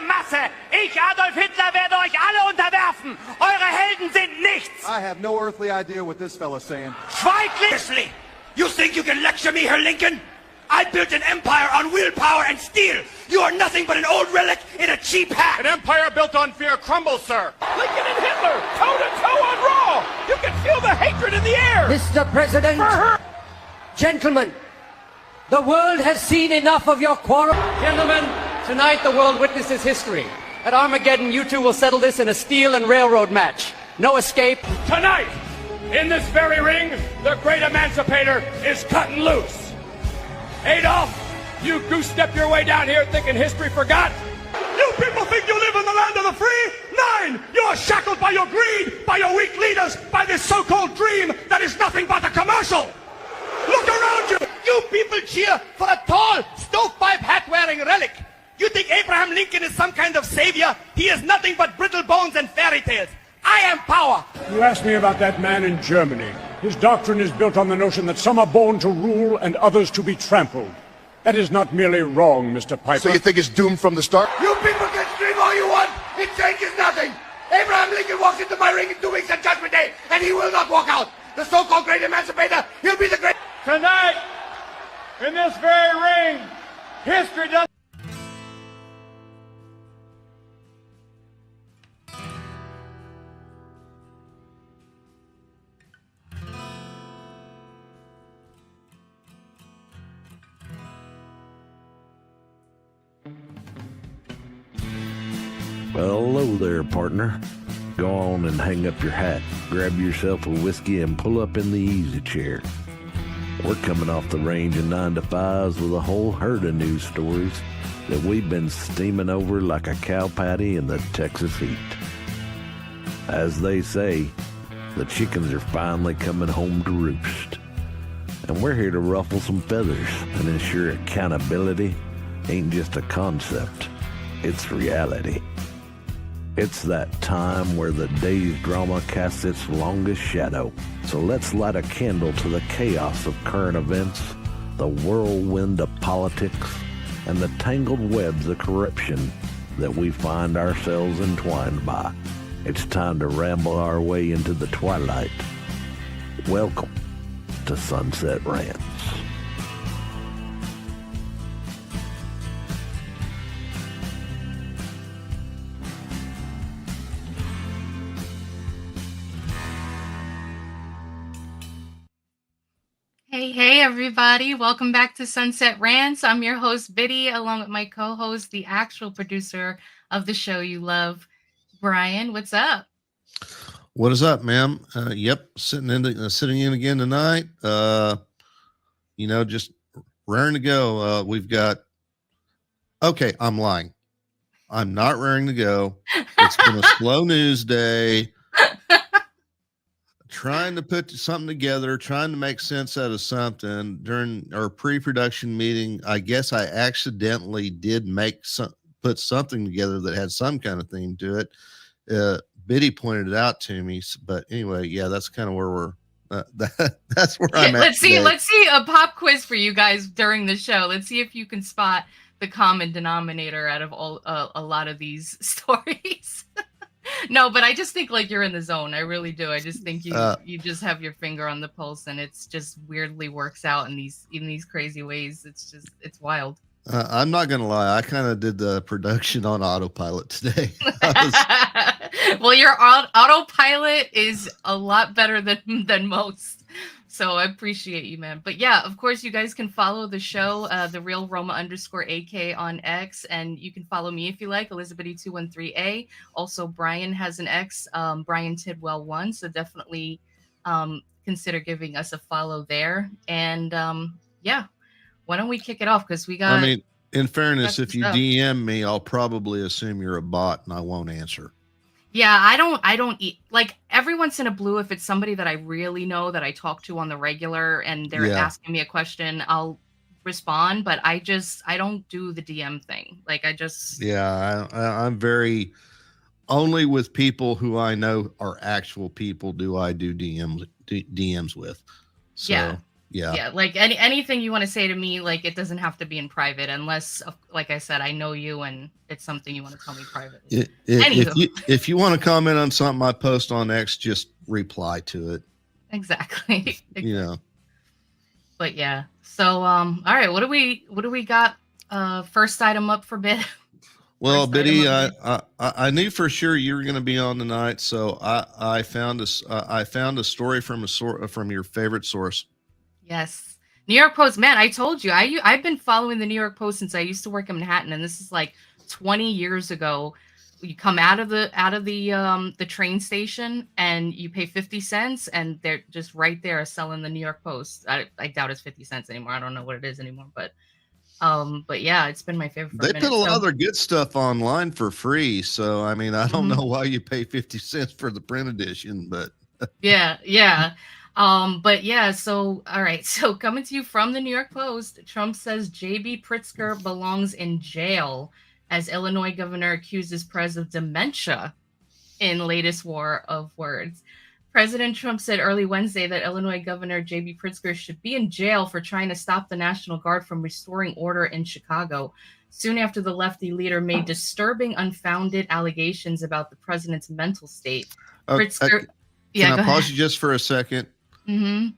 Masse. Ich, Adolf Hitler, werde euch alle unterwerfen. Eure Helden sind nichts. I have no earthly idea what this fella's saying. Schweiglich! You think you can lecture me, Herr Lincoln? I built an empire on willpower and steel. You are nothing but an old relic in a cheap hat. An empire built on fear crumbles, sir. Lincoln and Hitler, toe-to-toe on Raw. You can feel the hatred in the air. Mr. President, gentlemen, the world has seen enough of your quarrel. Gentlemen, tonight the world witnesses history. At Armageddon, you two will settle this in a steel and railroad match. No escape. Tonight, in this very ring, the great emancipator is cutting loose. Adolf, you goose-step your way down here thinking history forgot? You people think you live in the land of the free? Nine! You're shackled by your greed, by your weak leaders, by this so-called dream that is nothing but a commercial. Look around you! You people cheer for a tall, stovepipe hat-wearing relic. You think Abraham Lincoln is some kind of savior? He is nothing but brittle bones and fairy tales. I am power. You asked me about that man in Germany. His doctrine is built on the notion that some are born to rule and others to be trampled. That is not merely wrong, Mr. Piper. So you think it's doomed from the start? You people can scream all you want. It changes nothing. Abraham Lincoln walks into my ring in 2 weeks on Judgment Day, and he will not walk out. The so-called great emancipator, he'll be the great... Tonight, in this very ring, history does... Well, hello there, partner. Go on and hang up your hat, grab yourself a whiskey, and pull up in the easy chair. We're coming off the range of 9 to 5s with a whole herd of news stories that we've been steaming over like a cow patty in the Texas heat. As they say, the chickens are finally coming home to roost. And we're here to ruffle some feathers and ensure accountability ain't just a concept, it's reality. It's that time where the day's drama casts its longest shadow. So let's light a candle to the chaos of current events, the whirlwind of politics, and the tangled webs of corruption that we find ourselves entwined by. It's time to ramble our way into the twilight. Welcome to Sunset Rants. Hey everybody, welcome back to Sunset Rants. I'm your host Biddy, along with my co-host, the actual producer of the show you love, Brian. What's up? What is up, ma'am? Yep, sitting in again tonight. Just raring to go. We've got. Okay, I'm lying. I'm not raring to go. It's been a slow news day. Trying to put something together, trying to make sense out of something during our pre-production meeting. I guess I accidentally did put something together that had some kind of theme to it. Biddy pointed it out to me, but anyway, yeah, that's kind of where we're. That's where I'm at. Let's see a pop quiz for you guys during the show. Let's see if you can spot the common denominator out of all a lot of these stories. No, but I just think like you're in the zone. I really do. I just think you just have your finger on the pulse, and it's just weirdly works out in these crazy ways. It's wild. I'm not gonna lie. I kind of did the production on autopilot today. Well, your autopilot is a lot better than most. So I appreciate you, man. But yeah, of course, you guys can follow the show, the real Roma _AK on X, and you can follow me if you like, Elizabitty213A. Also, Brian has an X, Brian Tidwell 1. So definitely consider giving us a follow there. And yeah, why don't we kick it off? Because we got. I mean, in fairness, if you DM me, I'll probably assume you're a bot and I won't answer. Yeah, I don't eat like every once in a blue. If it's somebody that I really know that I talk to on the regular and they're asking me a question, I'll respond. But I don't do the DM thing. Like I'm very only with people who I know are actual people do I do DMs with. So. Yeah. Yeah, like anything you want to say to me, like it doesn't have to be in private, unless, like I said, I know you and it's something you want to tell me privately. If you want to comment on something I post on X, just reply to it. Exactly. You know. But yeah. So all right, what do we got? First item up for bid. Well, Biddy, I knew for sure you were going to be on tonight, so I found a story from your favorite source. Yes. New York Post. Man, I told you. I've been following the New York Post since I used to work in Manhattan, and this is like 20 years ago. You come out of the train station and you pay 50 cents, and they're just right there selling the New York Post. I doubt it's 50 cents anymore. I don't know what it is anymore, but yeah, it's been my favorite. They put a lot of their good stuff online for free, so I mean, I don't know why you pay 50 cents for the print edition, but yeah. But yeah, so all right. So coming to you from the New York Post, Trump says J.B. Pritzker belongs in jail as Illinois governor accuses Prez of dementia in latest war of words. President Trump said early Wednesday that Illinois Governor J.B. Pritzker should be in jail for trying to stop the National Guard from restoring order in Chicago, soon after the lefty leader made disturbing, unfounded allegations about the president's mental state. Pritzker, can I pause you just for a second? Mm-hmm.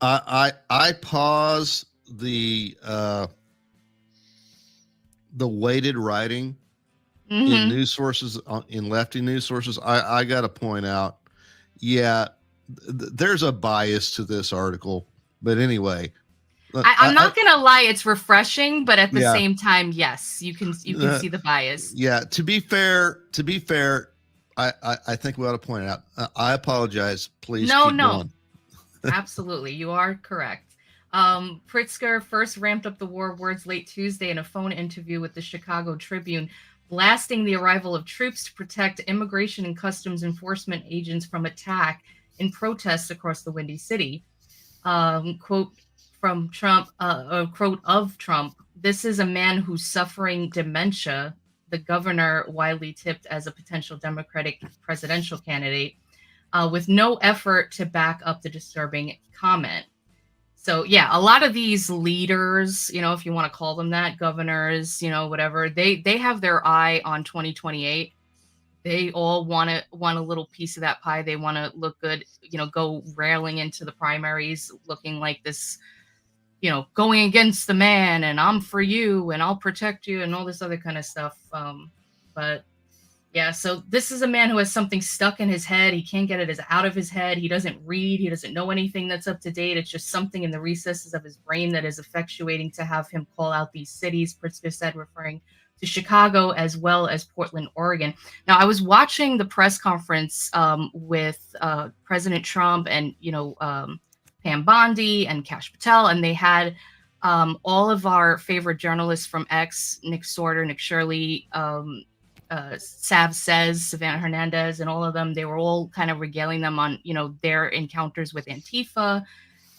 I pause the weighted writing in news sources, in lefty news sources. I got to point out, there's a bias to this article, but anyway, I'm not gonna lie, it's refreshing, but at the same time, yes, you can see the bias. Yeah, to be fair, I think we ought to point it out. I apologize. Please. No. Going. Absolutely, you are correct. Pritzker first ramped up the war of words late Tuesday in a phone interview with the Chicago Tribune, blasting the arrival of troops to protect immigration and customs enforcement agents from attack in protests across the Windy City. Quote from Trump, quote of Trump, "This is a man who's suffering dementia," the governor widely tipped as a potential Democratic presidential candidate, with no effort to back up the disturbing comment. So yeah, a lot of these leaders, if you want to call them that, governors, whatever, they have their eye on 2028. They all want a little piece of that pie. They want to look good, go railing into the primaries, looking like this, going against the man, and I'm for you and I'll protect you and all this other kind of stuff. But yeah, so this is a man who has something stuck in his head. He can't get it out of his head. He doesn't read. He doesn't know anything that's up to date. It's just something in the recesses of his brain that is effectuating to have him call out these cities, Pritzker said, referring to Chicago as well as Portland, Oregon. Now, I was watching the press conference with President Trump and, Pam Bondi and Kash Patel, and they had all of our favorite journalists from X, Nick Sorter, Nick Shirley, Sav Says, Savannah Hernandez, and all of them. They were all kind of regaling them on, their encounters with Antifa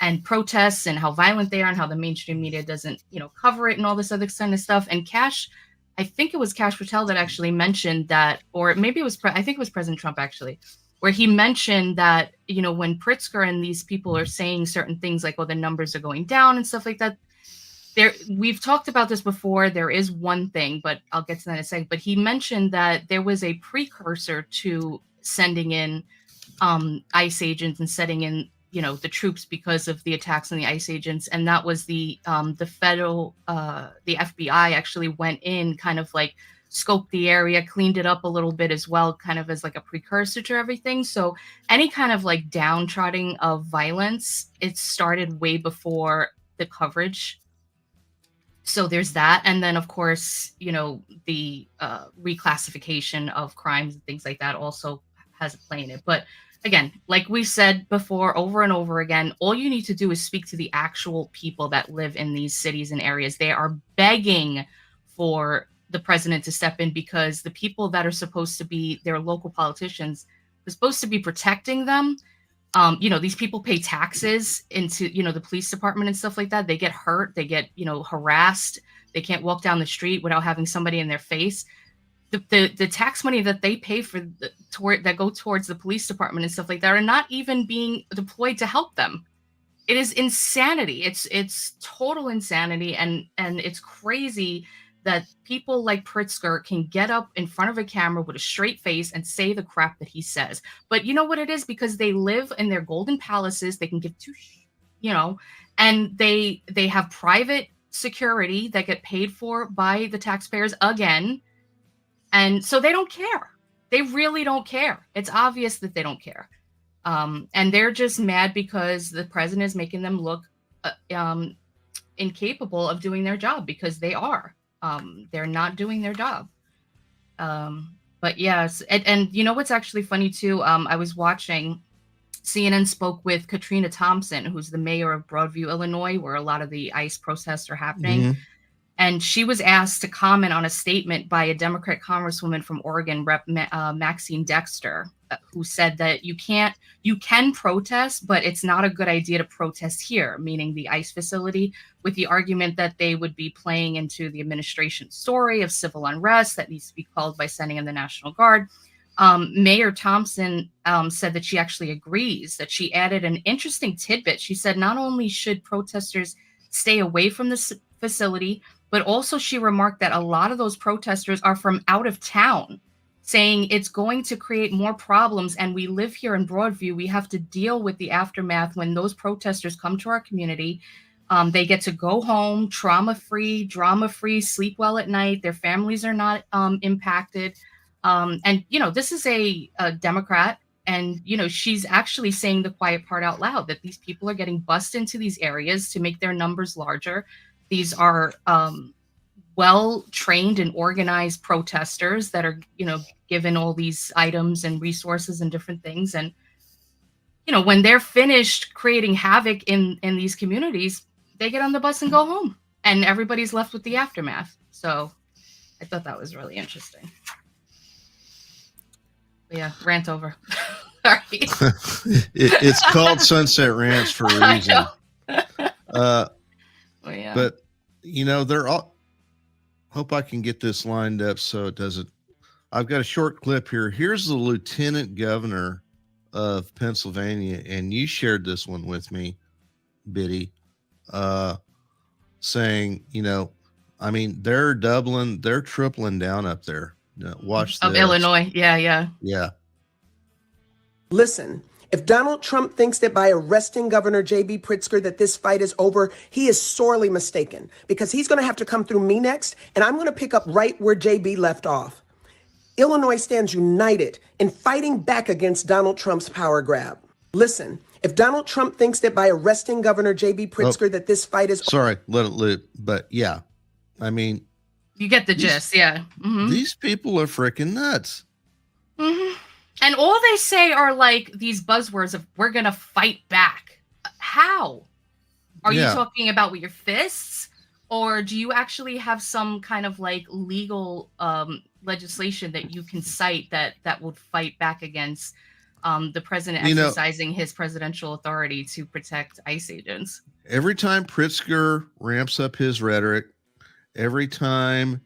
and protests and how violent they are and how the mainstream media doesn't, cover it and all this other kind of stuff. And I think it was Kash Patel that actually mentioned that, or maybe it was, I think it was President Trump actually, where he mentioned that, when Pritzker and these people are saying certain things like, the numbers are going down and stuff like that, we've talked about this before. There is one thing, but I'll get to that in a second. But he mentioned that there was a precursor to sending in ICE agents and setting in, the troops because of the attacks on the ICE agents, and that was the federal, the FBI actually went in, kind of like scoped the area, cleaned it up a little bit as well, kind of as like a precursor to everything. So any kind of like downtrodden of violence, it started way before the coverage. So there's that. And then, of course, the reclassification of crimes and things like that also has a play in it. But again, like we said before, over and over again, all you need to do is speak to the actual people that live in these cities and areas. They are begging for the president to step in because the people that are supposed to be their local politicians are supposed to be protecting them. These people pay taxes into, the police department and stuff like that. They get hurt. They get, harassed. They can't walk down the street without having somebody in their face. The tax money that they pay for that go towards the police department and stuff like that are not even being deployed to help them. It is insanity. It's total insanity, and it's crazy that people like Pritzker can get up in front of a camera with a straight face and say the crap that he says. But you know what it is? Because they live in their golden palaces, they can give two, and they have private security that get paid for by the taxpayers again, and so they don't care. They really don't care. It's obvious that they don't care. And they're just mad because the president is making them look incapable of doing their job, because they are. They're not doing their job. But yes, and you know what's actually funny too? I was watching, CNN spoke with Katrina Thompson, who's the mayor of Broadview, Illinois, where a lot of the ICE protests are happening. Mm-hmm. And she was asked to comment on a statement by a Democrat congresswoman from Oregon, Rep. Maxine Dexter, who said that you can protest, but it's not a good idea to protest here, meaning the ICE facility, with the argument that they would be playing into the administration's story of civil unrest that needs to be quelled by sending in the National Guard. Mayor Thompson said that she actually agrees, that she added an interesting tidbit. She said not only should protesters stay away from this facility, but also she remarked that a lot of those protesters are from out of town, saying it's going to create more problems. And we live here in Broadview. We have to deal with the aftermath when those protesters come to our community. They get to go home trauma-free, drama-free, sleep well at night. Their families are not impacted. And, this is a Democrat. And, she's actually saying the quiet part out loud, that these people are getting bussed into these areas to make their numbers larger. These are well-trained and organized protesters that are, given all these items and resources and different things. And, when they're finished creating havoc in these communities, they get on the bus and go home, and everybody's left with the aftermath. So I thought that was really interesting. But yeah, rant over. Sorry. It's called Sunset Rants for a reason. Oh, yeah. But they're all. Hope I can get this lined up so it doesn't. I've got a short clip here. Here's the lieutenant governor of Pennsylvania, and you shared this one with me, Biddy, saying, they're doubling, they're tripling down up there. Watch this. Of Illinois, yeah. Listen. If Donald Trump thinks that by arresting Governor J.B. Pritzker that this fight is over, he is sorely mistaken, because he's going to have to come through me next, and I'm going to pick up right where J.B. left off. Illinois stands united in fighting back against Donald Trump's power grab. Listen, if Donald Trump thinks that by arresting Governor J.B. Pritzker that this fight is... Sorry, let it loop. But yeah, you get the gist, yeah. Mm-hmm. These people are freaking nuts. Mm-hmm. And all they say are like these buzzwords of "we're gonna fight back." How? Are you talking about with your fists, or do you actually have some kind of like legal legislation that you can cite that would fight back against the president exercising his presidential authority to protect ICE agents? Every time Pritzker ramps up his rhetoric, every time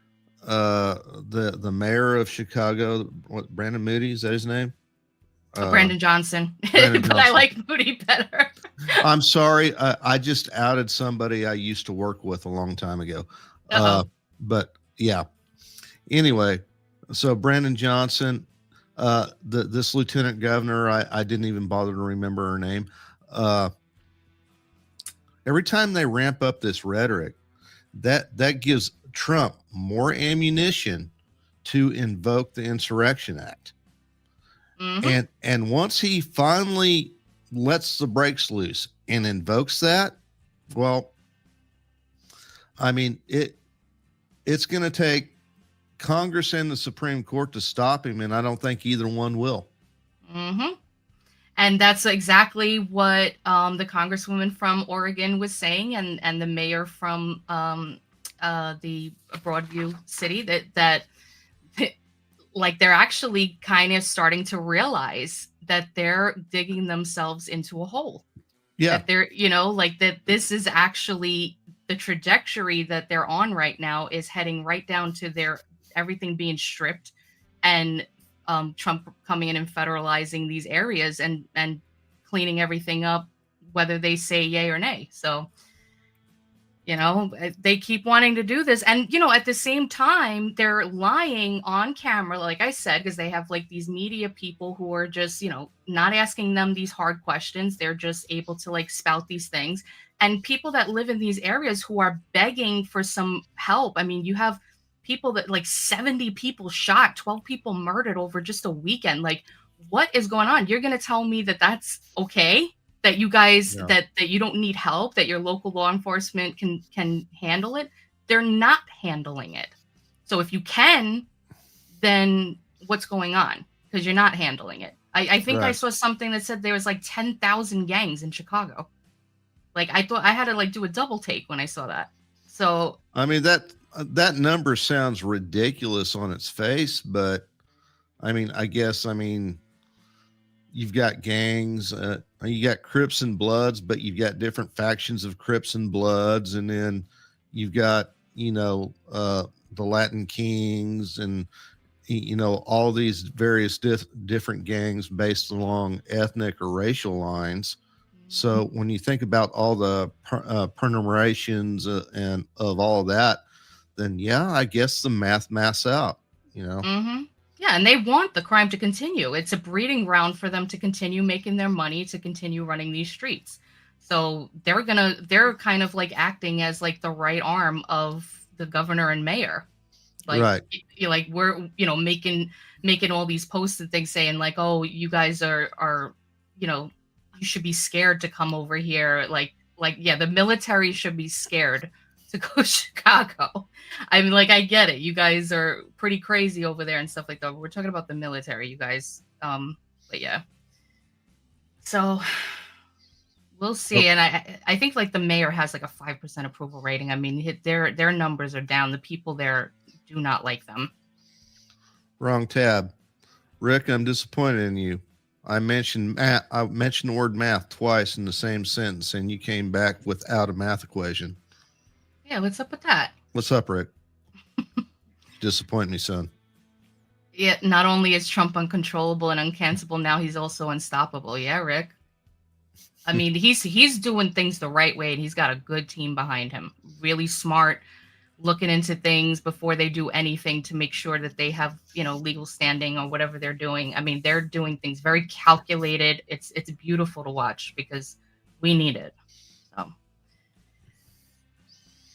the mayor of Chicago, Brandon Moody, is that his name? Brandon Johnson. But I like Moody better. I'm sorry, I just outed somebody I used to work with a long time ago. But yeah, anyway, so Brandon Johnson, this lieutenant governor, I didn't even bother to remember her name. Every time they ramp up this rhetoric, that gives Trump more ammunition to invoke the Insurrection Act. Mm-hmm. And once he finally lets the brakes loose and invokes that, well, it's going to take Congress and the Supreme Court to stop him, and I don't think either one will. Mm-hmm. And that's exactly what the congresswoman from Oregon was saying, and the mayor from the Broadview city, that like they're actually kind of starting to realize that they're digging themselves into a hole. Yeah. That they're, that this is actually the trajectory that they're on right now is heading right down to everything being stripped, and Trump coming in and federalizing these areas and cleaning everything up whether they say yay or nay. So, you know, they keep wanting to do this. And, you know, at the same time, they're lying on camera, like I said, because they have like these media people who are just, you know, not asking them these hard questions. They're just able to like spout these things. And people that live in these areas who are begging for some help. I mean, you have people that like 70 people shot, 12 people murdered over just a weekend. Like, what is going on? You're going to tell me that that's okay? That you guys, that you don't need help, that your local law enforcement can handle it? They're not handling it. So if you can, then what's going on? Because you're not handling it. I think I saw something that said there was like 10,000 gangs in Chicago. Like, I thought I had to like do a double take when I saw that. So I mean, that number sounds ridiculous on its face, but I mean, I guess, I mean, you've got gangs, you got Crips and Bloods, but you've got different factions of Crips and Bloods. And then you've got, you know, the Latin Kings and, you know, all these various different gangs based along ethnic or racial lines. So when you think about all the permutations and of all of that, then yeah, I guess the maths out, you know. Yeah, and they want the crime to continue. It's a breeding ground for them to continue making their money, to continue running these streets. So they're kind of like acting as like the right arm of the governor and mayor. Like, like we're, you know, making all these posts and things saying like, oh, you guys are, you know, you should be scared to come over here. Like, yeah, the military should be scared to go to Chicago. I mean, like, I get it. You guys are pretty crazy over there and stuff like that. We're talking about the military, you guys. But yeah. So we'll see. And I think like the mayor has like a 5% approval rating. I mean, their numbers are down. The people there do not like them. Wrong tab. Rick, I'm disappointed in you. I mentioned the word math twice in the same sentence, and you came back without a math equation. Yeah, what's up with that? What's up, Rick? Disappoint me, son. Yeah, not only is Trump uncontrollable and uncancelable, now he's also unstoppable. Yeah, Rick. I mean, he's doing things the right way, and he's got a good team behind him. Really smart, looking into things before they do anything to make sure that they have, you know, legal standing or whatever they're doing. I mean, they're doing things very calculated. It's beautiful to watch because we need it. So,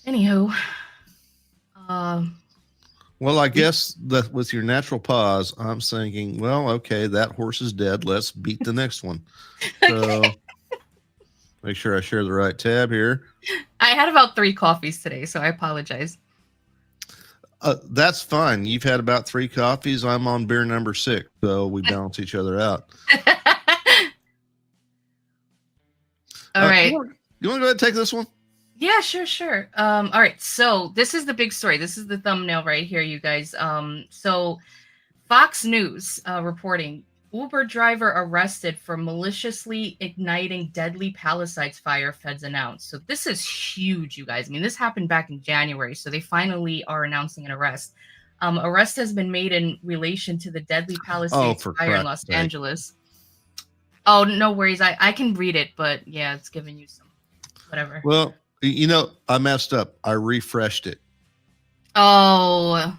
anywho, well, I guess that with your natural pause, I'm thinking, well, okay, that horse is dead. Let's beat the next one. So make sure I share the right tab here. I had about 3 coffees today, so I apologize. That's fine. You've had about 3 coffees. I'm on beer number 6, so we balance each other out. All right. You want to go ahead and take this one? Yeah, sure. All right. So this is the big story. This is the thumbnail right here, you guys. So Fox News reporting Uber driver arrested for maliciously igniting deadly Palisades fire, feds announced. So this is huge, you guys. I mean, this happened back in January, so they finally are announcing an arrest. Arrest has been made in relation to the deadly Palisades fire in Los Angeles. Oh, no worries. I can read it, but yeah, it's giving you some whatever. Well, you know, I messed up. I refreshed it. Oh.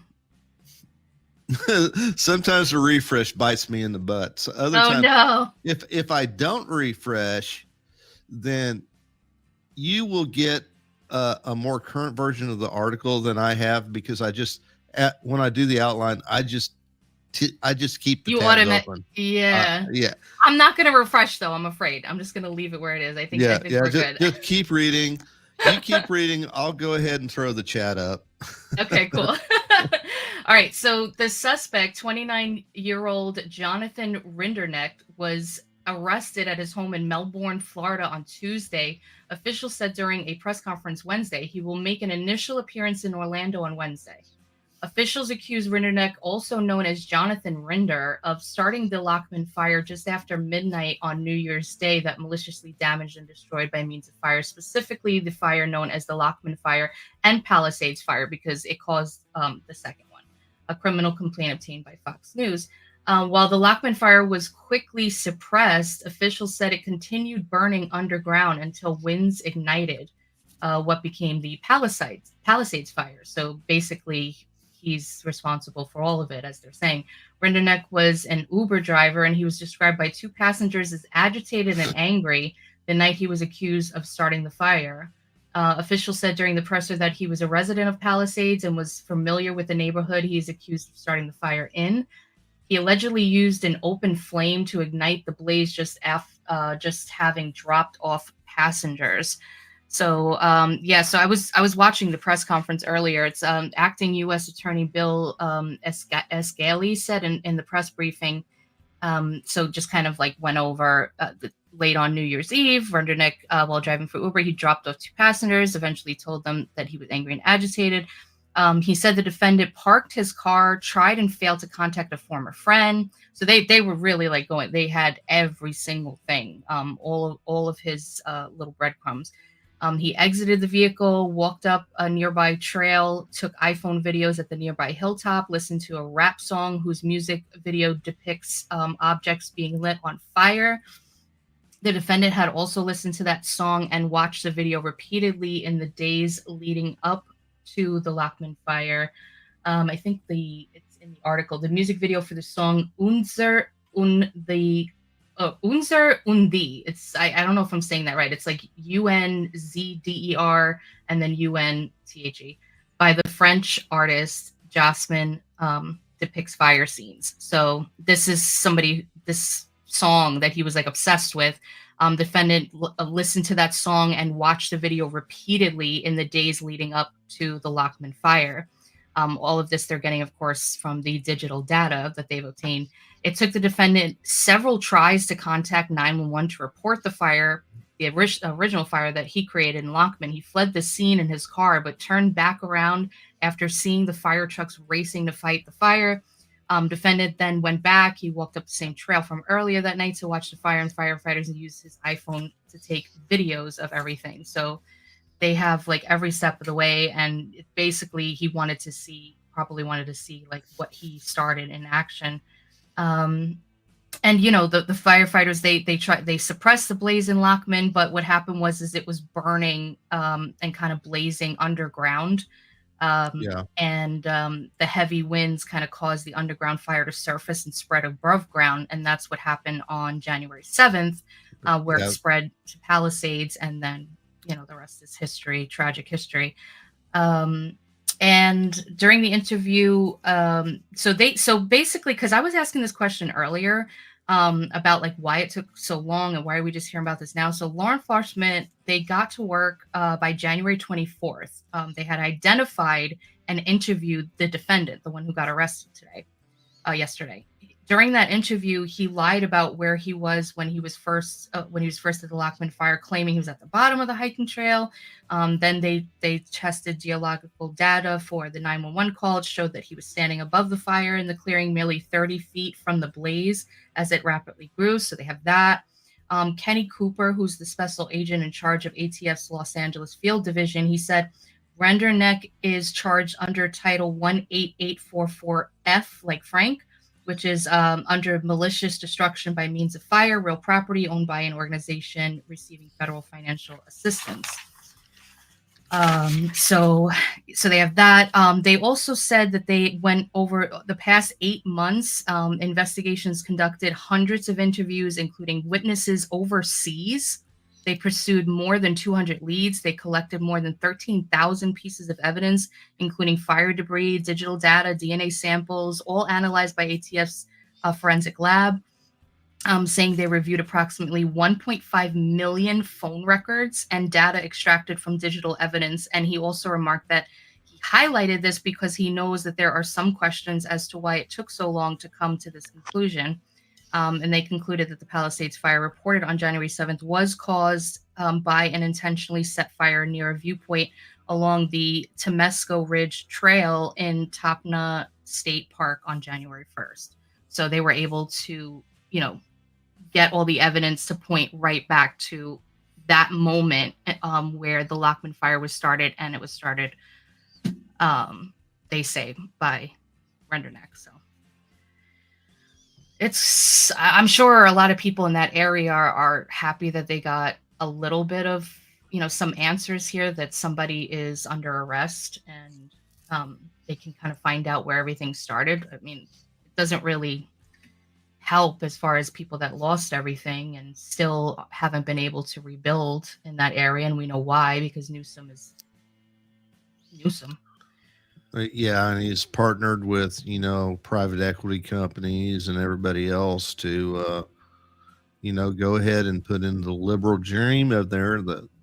Sometimes the refresh bites me in the butt. So other times, no. If I don't refresh, then you will get a more current version of the article than I have, because I just when I do the outline, I just keep the tabs open. Yeah. Yeah. I'm not gonna refresh though. I'm afraid. I'm just gonna leave it where it is. I think we're good. Just keep reading. You keep reading. I'll go ahead and throw the chat up. Okay, cool. All right. So the suspect, 29-year-old Jonathan Rinderneck, was arrested at his home in Melbourne, Florida on Tuesday. Officials said during a press conference Wednesday he will make an initial appearance in Orlando on Wednesday. Officials accuse Rinderneck, also known as Jonathan Rinder, of starting the Lockman fire just after midnight on New Year's Day that maliciously damaged and destroyed by means of fire, specifically the fire known as the Lockman fire and Palisades fire, because it caused the second one. A criminal complaint obtained by Fox News. While the Lockman fire was quickly suppressed, officials said it continued burning underground until winds ignited what became the Palisades fire. So basically, he's responsible for all of it, as they're saying. Renderneck was an Uber driver, and he was described by two passengers as agitated and angry the night he was accused of starting the fire. Officials said during the presser that he was a resident of Palisades and was familiar with the neighborhood he is accused of starting the fire in. He allegedly used an open flame to ignite the blaze just having dropped off passengers. So so I was watching the press conference earlier. It's acting U.S. Attorney Bill Escaley said in the press briefing. So just kind of like went over late on New Year's Eve, Renderneck, while driving for Uber, he dropped off two passengers, eventually told them that he was angry and agitated. He said the defendant parked his car, tried and failed to contact a former friend. So they were really like going, they had every single thing, all of his little breadcrumbs. He exited the vehicle, walked up a nearby trail, took iPhone videos at the nearby hilltop, listened to a rap song whose music video depicts objects being lit on fire. The defendant had also listened to that song and watched the video repeatedly in the days leading up to the Lockman fire. I think it's in the article. The music video for the song Unser Undi. It's I don't know if I'm saying that right. It's like UNZDER and then UNTHE by the French artist Jasmine, depicts fire scenes. So this song that he was like obsessed with. Defendant listened to that song and watched the video repeatedly in the days leading up to the Lockman fire. All of this they're getting, of course, from the digital data that they've obtained. It took the defendant several tries to contact 911 to report the fire, the original fire that he created in Lockman. He fled the scene in his car, but turned back around after seeing the fire trucks racing to fight the fire. Defendant then went back. He walked up the same trail from earlier that night to watch the fire, and firefighters used his iPhone to take videos of everything. So they have like every step of the way, and basically he probably wanted to see like what he started in action. And you know, the firefighters, they suppressed the blaze in Lockman, but what happened was it was burning and kind of blazing underground. And the heavy winds kind of caused the underground fire to surface and spread above ground, and that's what happened on January 7th, where it spread to Palisades, and then the rest is history, tragic history. And during the interview, so basically, because I was asking this question earlier about like why it took so long and why are we just hearing about this now? So law enforcement, they got to work by January 24th. They had identified and interviewed the defendant, the one who got arrested yesterday. During that interview, he lied about where he was when he was first at the Lockman fire, claiming he was at the bottom of the hiking trail. Then they tested geological data for the 911 call. It showed that he was standing above the fire in the clearing, merely 30 feet from the blaze as it rapidly grew. So they have that. Kenny Cooper, who's the special agent in charge of ATF's Los Angeles Field Division, he said, Renderneck is charged under Title 18844F, like Frank, which is under malicious destruction by means of fire, real property owned by an organization receiving federal financial assistance. So they have that. They also said that they went over the past 8 months, investigations conducted hundreds of interviews, including witnesses overseas. They pursued more than 200 leads. They collected more than 13,000 pieces of evidence, including fire debris, digital data, DNA samples, all analyzed by ATF's forensic lab, saying they reviewed approximately 1.5 million phone records and data extracted from digital evidence. And he also remarked that he highlighted this because he knows that there are some questions as to why it took so long to come to this conclusion. And they concluded that the Palisades fire reported on January 7th was caused by an intentionally set fire near a viewpoint along the Temesco Ridge Trail in Tapna State Park on January 1st. So they were able to, get all the evidence to point right back to that moment where the Lockman fire was started, and it was started, they say, by Renderneck. So. I'm sure a lot of people in that area are happy that they got a little bit of, some answers here, that somebody is under arrest, and they can kind of find out where everything started. I mean, it doesn't really help as far as people that lost everything and still haven't been able to rebuild in that area. And we know why, because Newsom is Newsom. Yeah, and he's partnered with, private equity companies and everybody else to, go ahead and put in the liberal dream of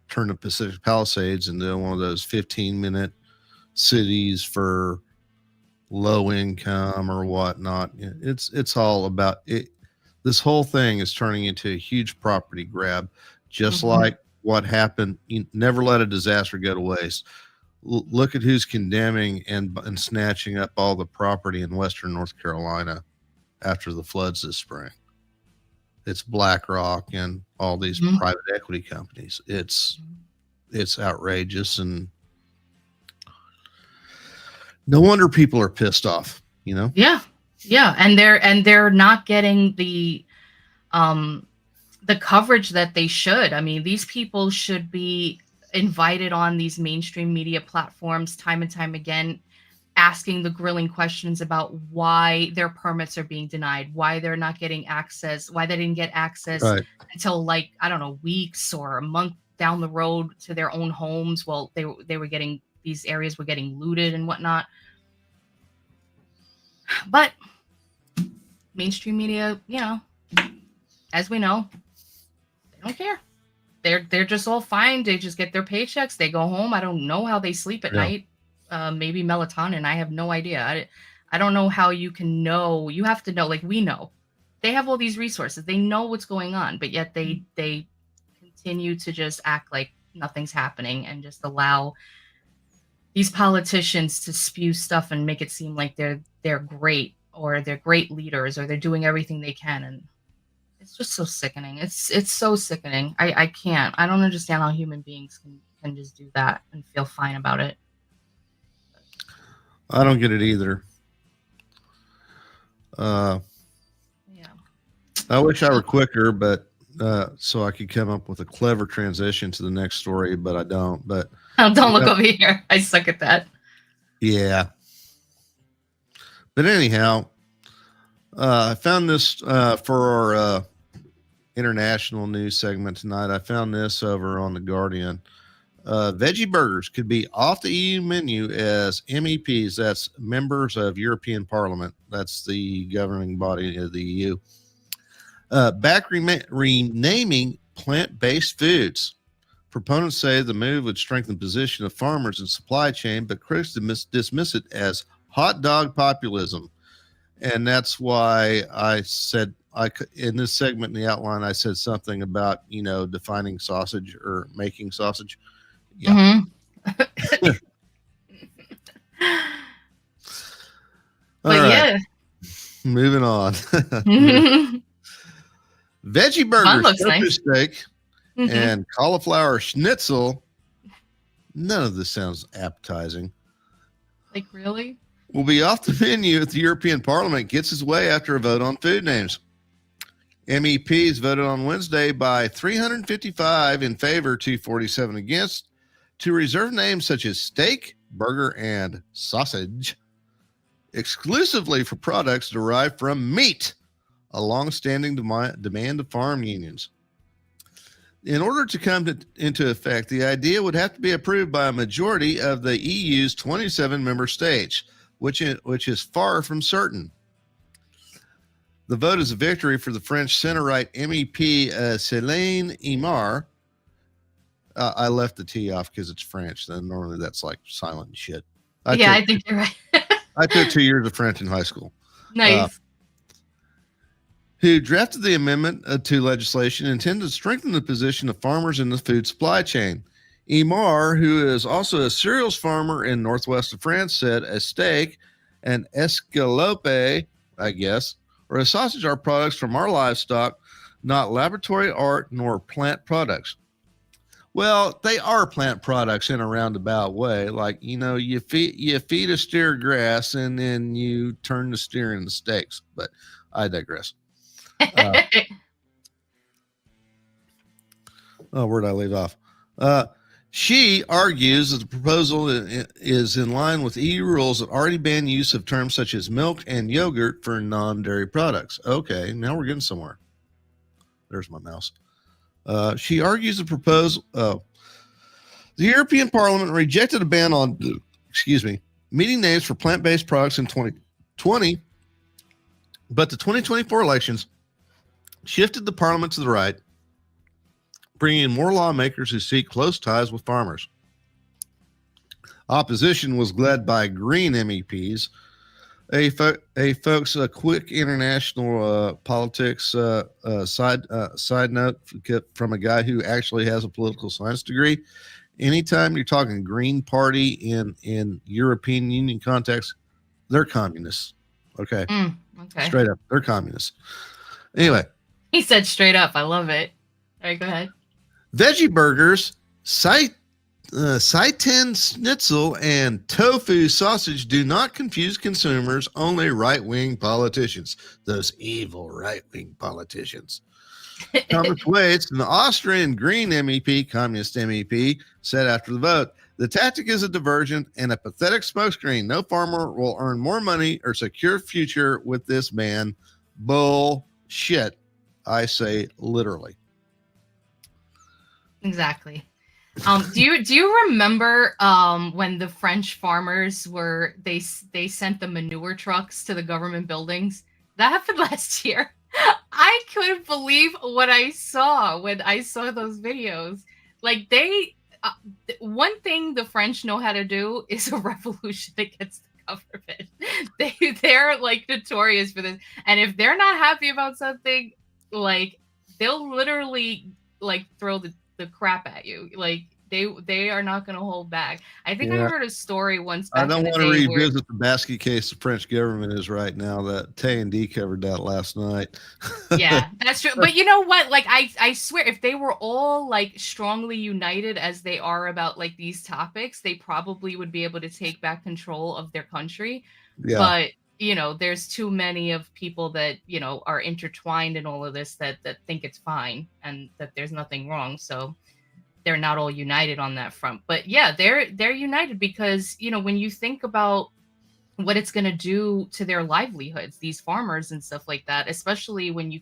turn the Pacific Palisades into one of those 15-minute cities for low income or whatnot. It's all about it. This whole thing is turning into a huge property grab, just like what happened. You never let a disaster go to waste. Look at who's condemning and snatching up all the property in Western North Carolina after the floods this spring. It's BlackRock and all these private equity companies. It's outrageous, and no wonder people are pissed off. Yeah, and they're not getting the coverage that they should. I mean, these people should be invited on these mainstream media platforms time and time again, asking the grilling questions about why their permits are being denied, why they're not getting access, why they didn't get access until, like, I don't know, weeks or a month down the road to their own homes. Well, they were getting, these areas were getting looted and whatnot. But mainstream media, as we know, they don't care. They're just all fine. They just get their paychecks. They go home. I don't know how they sleep at night. Maybe melatonin. I have no idea. I don't know how you can know. You have to know, like we know. They have all these resources. They know what's going on, but yet they continue to just act like nothing's happening and just allow these politicians to spew stuff and make it seem like they're great, or they're great leaders, or they're doing everything they can. And it's just so sickening. It's so sickening. I can't. I don't understand how human beings can just do that and feel fine about it. I don't get it either. Yeah. I wish I were quicker, but so I could come up with a clever transition to the next story, but I don't. But don't look over here. I suck at that. Yeah. But anyhow, I found this for our international news segment tonight. I found this over on The Guardian. Veggie burgers could be off the EU menu as MEPs, that's members of European Parliament, that's the governing body of the EU, back renaming plant-based foods. Proponents say the move would strengthen the position of farmers in supply chain, but critics dismiss it as hot dog populism. And that's why I said, in this segment in the outline, I said something about, defining sausage or making sausage. Yeah. But right. Yeah. Moving on. Veggie burgers, tofu steak, and cauliflower schnitzel. None of this sounds appetizing. Like, really? Will be off the menu if the European Parliament gets its way after a vote on food names. MEPs voted on Wednesday by 355 in favor, 247 against, to reserve names such as steak, burger, and sausage exclusively for products derived from meat, a long-standing demand of farm unions. In order to come into effect, the idea would have to be approved by a majority of the EU's 27 member states, which is far from certain. The vote is a victory for the French center-right MEP Céline Imar. I left the T off because it's French. Then normally that's like silent shit. I think you're right. I took 2 years of French in high school. Nice. Who drafted the amendment to legislation intended to strengthen the position of farmers in the food supply chain. Imar, who is also a cereals farmer in northwest of France, said a steak, an escalope, I guess, or a sausage are products from our livestock, not laboratory art nor plant products. Well, they are plant products in a roundabout way. Like, you feed a steer grass and then you turn the steer into steaks. But I digress. Where did I leave off? She argues that the proposal is in line with EU rules that already ban use of terms such as milk and yogurt for non-dairy products. Okay, now we're getting somewhere. There's my mouse. She argues the proposal. The European Parliament rejected a ban on, meeting names for plant-based products in 2020, but the 2024 elections shifted the Parliament to the right, bringing in more lawmakers who seek close ties with farmers. Opposition was led by Green MEPs. A quick international politics side note from a guy who actually has a political science degree. Anytime you're talking Green Party in European Union context, they're communists. Okay. Okay. Straight up, they're communists. Anyway. He said straight up. I love it. All right, go ahead. Veggie burgers, seitan schnitzel, and tofu sausage do not confuse consumers, only right-wing politicians. Those evil right-wing politicians. Thomas Waits, an Austrian Green MEP, communist MEP, said after the vote, the tactic is a diversion and a pathetic smokescreen. No farmer will earn more money or secure future with this ban. Bullshit. I say literally. Exactly. Do you remember when the French farmers they sent the manure trucks to the government buildings? That happened last year. I couldn't believe what I saw when I saw those videos. Like one thing the French know how to do is a revolution against the government. They're like notorious for this. And if they're not happy about something, like they'll literally like throw the crap at you. Like they are not going to hold back. I think I heard a story once. I don't want to revisit the basket case the French government is right now. That T&D covered that last night. Yeah, that's true. But you know what? Like I swear, if they were all like strongly united as they are about like these topics, they probably would be able to take back control of their country. Yeah. But there's too many of people that are intertwined in all of this that think it's fine and that there's nothing wrong. So they're not all united on that front. But yeah, they're united because when you think about what it's going to do to their livelihoods, these farmers and stuff like that, especially when you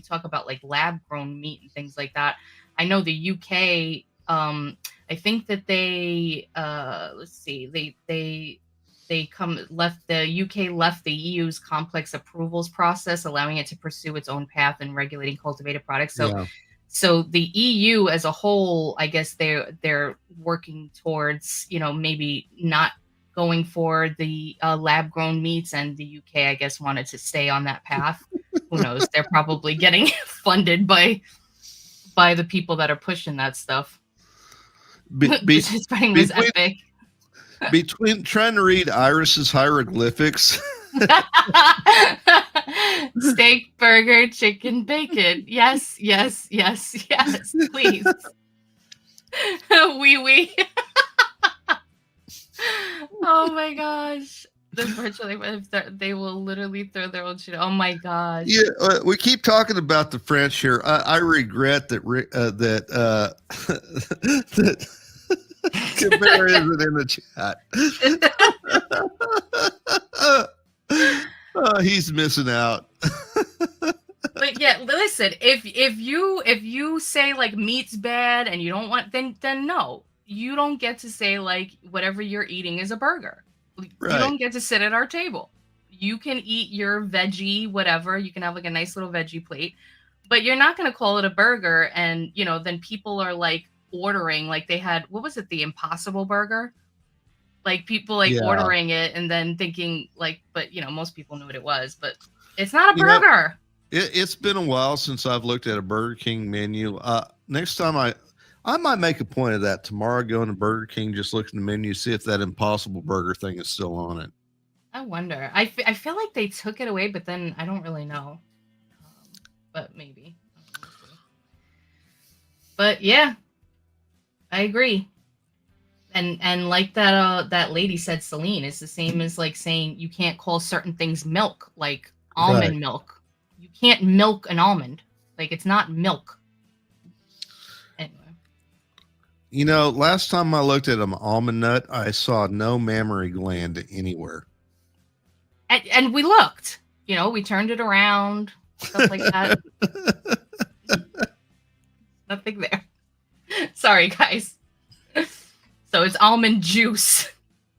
talk about like lab grown meat and things like that. I know the UK, I think that the UK left the EU's complex approvals process, allowing it to pursue its own path in regulating cultivated products. So the EU as a whole, I guess they're working towards, maybe not going for the lab grown meats, and the UK, I guess, wanted to stay on that path. Who knows? They're probably getting funded by the people that are pushing that stuff. This thing was epic. Between trying to read Iris's hieroglyphics. Steak, burger, chicken, bacon. Yes, please. Oui. Oh my gosh. They will literally throw their own shit. Oh my gosh. Yeah, we keep talking about the French here. I regret that that Bear isn't in the chat. He's missing out. But yeah, listen, if you say like meat's bad and you don't want, then no, you don't get to say like whatever you're eating is a burger. Right. You don't get to sit at our table. You can eat your veggie, whatever. You can have like a nice little veggie plate, but you're not going to call it a burger. And then people are like ordering, like they had, what was it, the Impossible Burger? Like people ordering it and then thinking like, but most people knew what it was, but it's not a burger. It's been a while since I've looked at a Burger King menu. Next time I might make a point of that tomorrow. Going to Burger King, just look at the menu, see if that Impossible Burger thing is still on it. I wonder. I feel like they took it away, but then I don't really know. But maybe. But yeah, I agree. And like that lady said, Celine, it's the same as like saying you can't call certain things milk, like almond milk. you can't milk an almond. Like, it's not milk. Anyway. You know, last time I looked at an almond nut, I saw no mammary gland anywhere. And we looked, you know, we turned it around, stuff like that. Nothing there. Sorry, guys. So it's almond juice.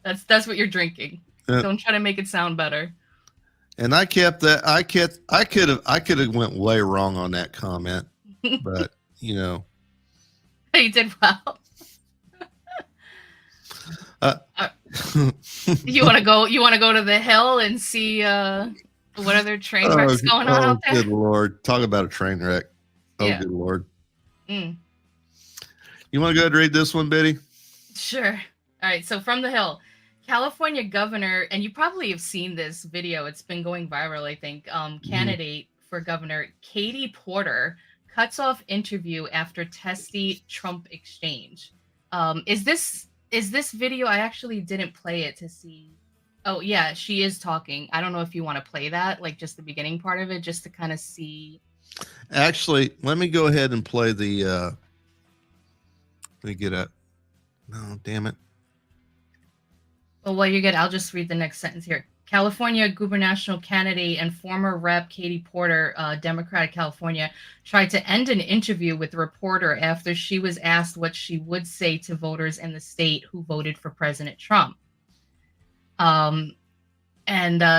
That's what you're drinking. Don't try to make it sound better. And I kept that. I could have went way wrong on that comment, but you know, You did well. You want to go? You want to go to the Hill and see what other train wrecks going on out there? Good Lord! Talk about a train wreck. Oh, yeah. Good Lord! You want to go ahead and read this one, Biddy? Sure. All right. So from the Hill, California governor, and you probably have seen this video. It's been going viral, I think. Candidate for governor Katie Porter cuts off interview after testy Trump exchange. Is this video? I actually didn't play it to see. Oh yeah, she is talking. I don't know if you want to play that, like just the beginning part of it, just to kind of see. Actually, let me go ahead and play the. Let me get up. No, damn it. Well, while you're good, I'll just read the next sentence here. California gubernatorial candidate and former Rep. Katie Porter, Democratic California, tried to end an interview with the reporter after she was asked what she would say to voters in the state who voted for President Trump. And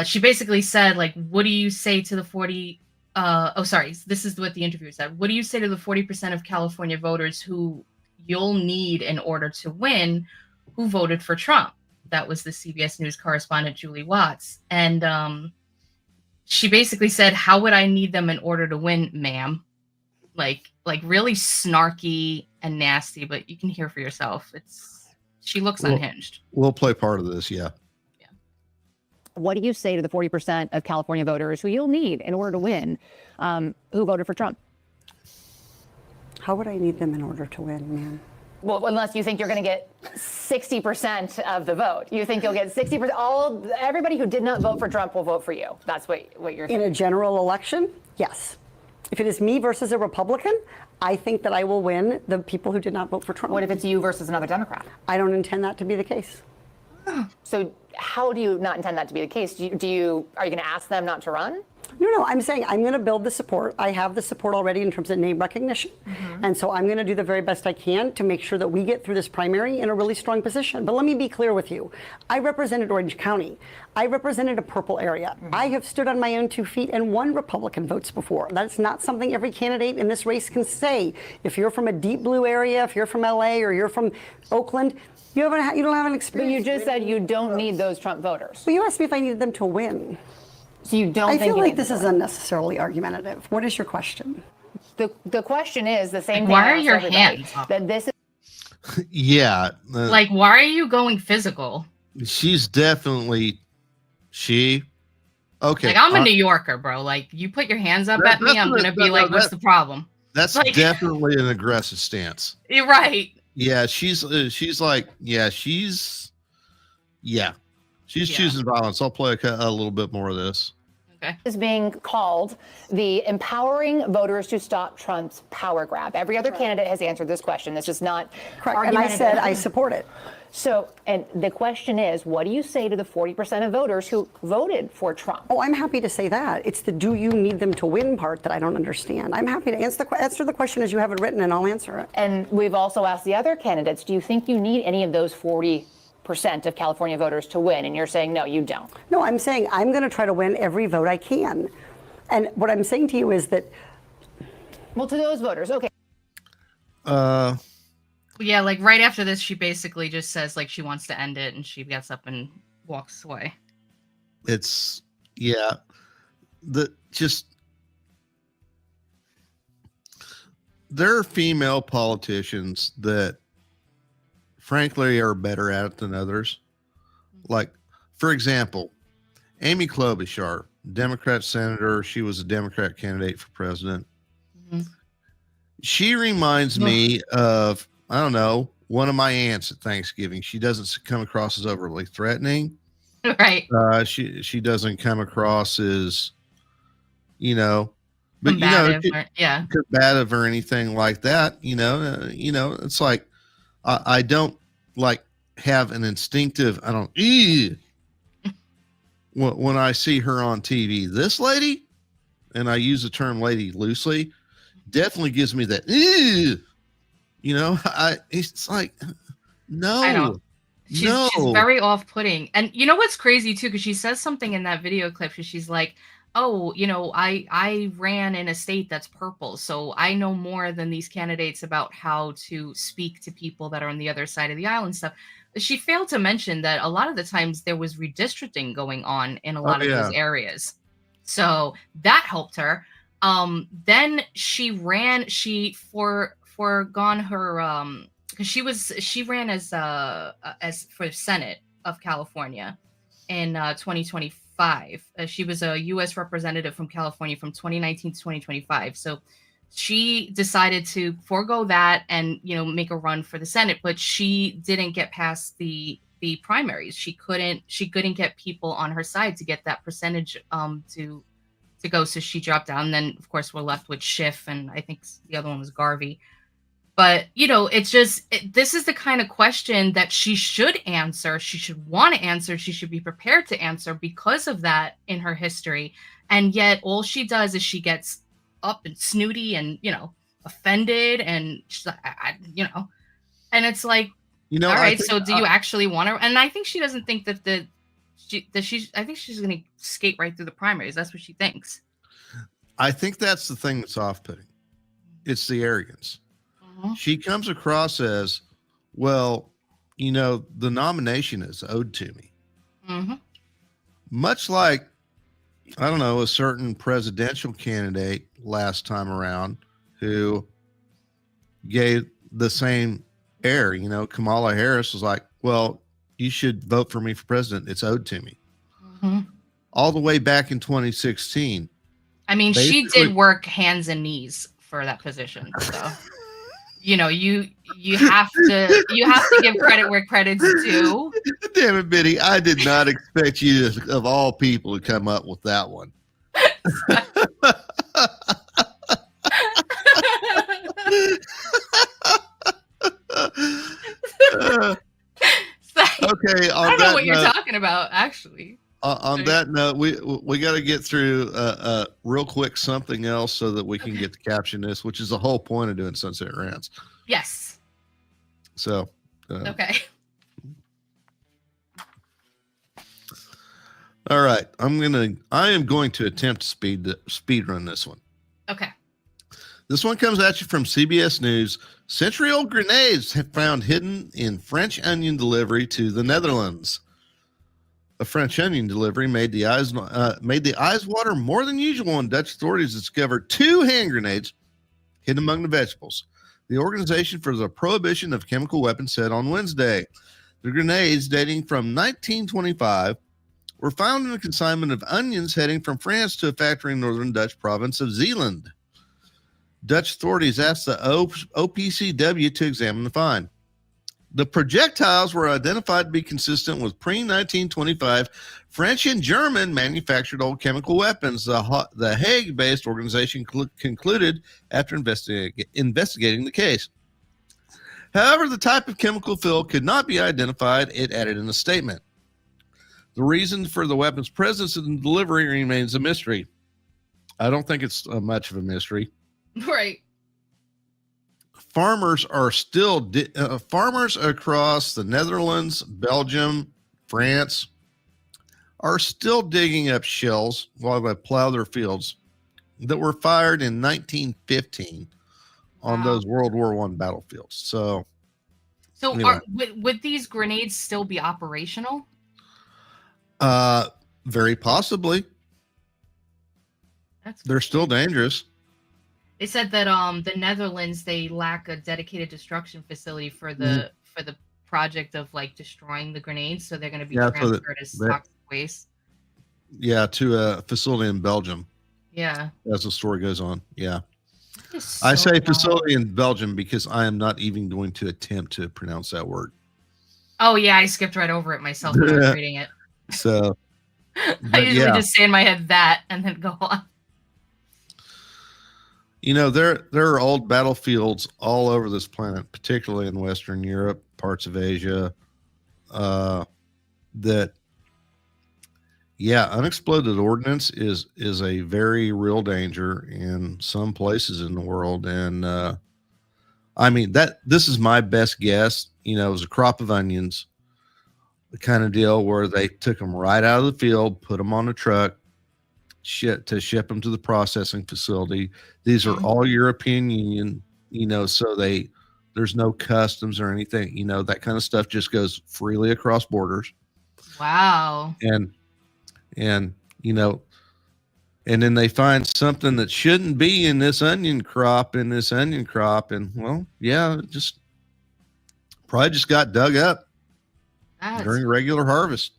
she basically said, like, what do you say to the 40... this is what the interviewer said. What do you say to the 40% of California voters who you'll need in order to win who voted for Trump? That was the CBS News correspondent, Julie Watts. And she basically said, how would I need them in order to win, ma'am? Like really snarky and nasty, but you can hear for yourself. She looks unhinged. We'll play part of this, yeah. What do you say to the 40% of California voters who you'll need in order to win, who voted for Trump? How would I need them in order to win, man? Well, unless you think you're going to get 60% of the vote. You think you'll get 60%. Everybody who did not vote for Trump will vote for you. That's what you're saying. In a general election, yes. If it is me versus a Republican, I think that I will win the people who did not vote for Trump. What if it's you versus another Democrat? I don't intend that to be the case. So how do you not intend that to be the case? Are you going to ask them not to run? No, I'm saying I'm going to build the support. I have the support already in terms of name recognition. And so I'm going to do the very best I can to make sure that we get through this primary in a really strong position. But let me be clear with you. I represented Orange County. I represented a purple area. I have stood on my own 2 feet and won Republican votes before. That's not something every candidate in this race can say. If you're from a deep blue area, if you're from LA or you're from Oakland, you don't have an experience. But you just said you don't need those Trump voters. Well, you asked me if I needed them to win. So you don't. I feel like this is unnecessarily argumentative. What is your question? The question is the same thing. Why are your hands up? That this is. Yeah. Like, why are you going physical? She's definitely okay. Like, I'm a New Yorker, bro. Like, you put your hands up at me, I'm gonna be like, what's the problem? That's like, definitely an aggressive stance. You're right. Yeah, she's choosing violence. I'll play a little bit more of this. Okay. Is being called the empowering voters to stop Trump's power grab. Every other candidate has answered this question. This is not correct. And I said I support it. So, and the question is, what do you say to the 40% of voters who voted for Trump? Oh, I'm happy to say that. It's the do you need them to win part that I don't understand. I'm happy to answer the question as you have it written, and I'll answer it. And we've also asked the other candidates, do you think you need any of those 40% of California voters to win? And you're saying, no, you don't. No, I'm saying I'm going to try to win every vote I can. And what I'm saying to you is that. Well, to those voters, okay. Yeah, like right after this, she basically just says like she wants to end it, and she gets up and walks away. It's there are female politicians that frankly are better at it than others. Like, for example, Amy Klobuchar, Democrat senator. She was a Democrat candidate for president. She reminds me of, I don't know, one of my aunts at Thanksgiving. She doesn't come across as overly threatening. Right. She doesn't come across as, but combative, yeah. combative or anything like that. It's like I don't like have an instinctive. I don't. When I see her on TV, this lady, and I use the term "lady" loosely, definitely gives me that. It's like no. I know. She's very off-putting. And you know what's crazy too, because she says something in that video clip where she's like, oh, I ran in a state that's purple, so I know more than these candidates about how to speak to people that are on the other side of the aisle and stuff. She failed to mention that a lot of the times there was redistricting going on in a lot of those areas. So that helped her. Then she foregone her because she ran as for Senate of California in 2025. She was a U.S. representative from California from 2019 to 2025. So she decided to forego that and make a run for the Senate, but she didn't get past the primaries. She couldn't get people on her side to get that percentage to go. So she dropped down. And then of course we're left with Schiff, and I think the other one was Garvey. But, it's just, this is the kind of question that she should answer. She should want to answer. She should be prepared to answer because of that in her history. And yet all she does is she gets up and snooty and, offended. And, she's like, and it's like, all right, so do you actually want to? And I think she doesn't think I think she's going to skate right through the primaries. That's what she thinks. I think that's the thing that's off-putting. It's the arrogance. She comes across as, well, the nomination is owed to me. Much like, I don't know, a certain presidential candidate last time around who gave the same air. Kamala Harris was like, well, you should vote for me for president. It's owed to me. All the way back in 2016. I mean, she did work hands and knees for that position. So. You have to give credit where credit's due. Damn it, Biddy. I did not expect you to, of all people, to come up with that one. Okay. I don't know what you're talking about, actually. On that note, we got to get through real quick something else so that we can get to caption this, which is the whole point of doing Sunset Rants. Yes. So. Okay. All right. I am going to attempt to speed run this one. Okay. This one comes at you from CBS News. Century-old grenades found hidden in French onion delivery to the Netherlands. A French onion delivery made the eyes water more than usual when Dutch authorities discovered 2 hand grenades hidden among the vegetables. The Organization for the Prohibition of Chemical Weapons said on Wednesday the grenades, dating from 1925, were found in a consignment of onions heading from France to a factory in northern Dutch province of Zeeland. Dutch authorities asked the OPCW to examine the find. The projectiles were identified to be consistent with pre-1925 French and German manufactured old chemical weapons, the Hague-based organization concluded after investigating the case. However, the type of chemical fill could not be identified, it added in a statement. The reason for the weapon's presence in the delivery remains a mystery. I don't think it's much of a mystery. Right. Farmers are still farmers across the Netherlands, Belgium, France are still digging up shells while they plow their fields that were fired in 1915 on those World War I battlefields. So anyway. Would these grenades still be operational? Very possibly. They're still dangerous. They said that the Netherlands, they lack a dedicated destruction facility for the project of like destroying the grenades, so they're going to be transferred as toxic waste. Yeah, to a facility in Belgium. Yeah. As the story goes on. Yeah. So I say facility in Belgium because I am not even going to attempt to pronounce that word. Oh yeah, I skipped right over it myself when I was reading it. So I usually just say in my head that and then go on. There are old battlefields all over this planet, particularly in Western Europe, parts of Asia, that, unexploded ordnance is a very real danger in some places in the world. And this is my best guess. It was a crop of onions, the kind of deal where they took them right out of the field, put them on a truck, ship them to the processing facility. These are all European Union, so there's no customs or anything, that kind of stuff just goes freely across borders. Wow. And then they find something that shouldn't be in this onion crop, and probably just got dug up during regular harvest.